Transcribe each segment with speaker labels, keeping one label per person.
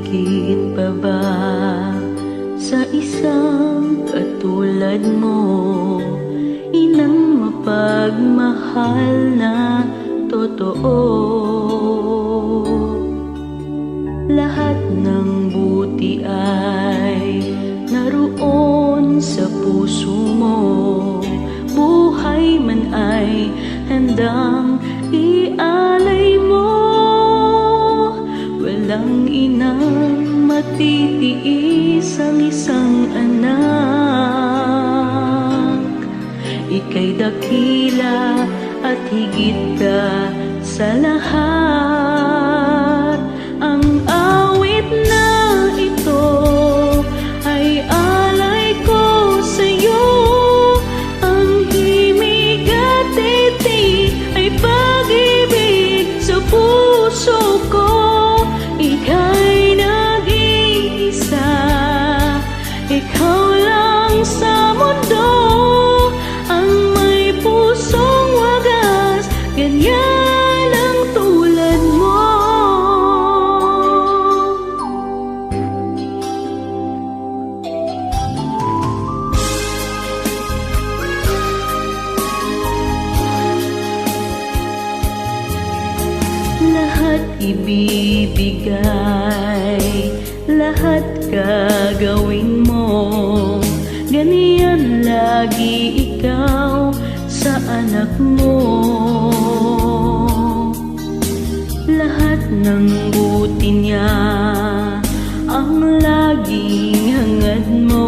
Speaker 1: higit pa ba sa isang katulad mo? Inang mapagmahal na totoo. Lahat ng buti ay naroon sa puso mo. Buhay man ay handang ialay mo. Walang inang matitiis ang isang anak. Ika'y dakila at higit ka sa lahat. Ang awit na ito ay alay ko sa'yo. Ang himig at titig ay pag-ibig sa puso ko. Ika'y nag-iisa, ikaw lang sa mundo. Ang may pusong wagas, ganyan ang tulad mo. Lahat ibibigay, lahat gagawin mo. Ganyan lagi ikaw sa anak mo. Lahat ng buti niya ang laging hangad mo.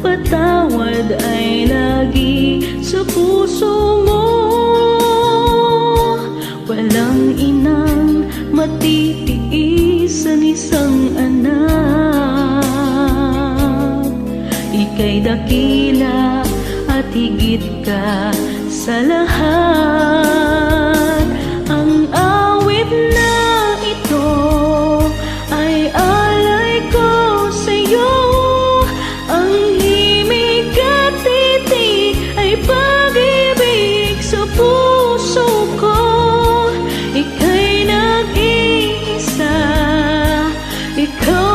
Speaker 1: Patawad ay lagi sa puso mo. Walang inang matitiis ang isang anak. Ika'y dakila at higit ka sa lahat. Ang awit na ito ay alay ko sa'yo. Ang himig at titig ay pag-ibig sa puso ko. Ika'y nag-iisa, ikaw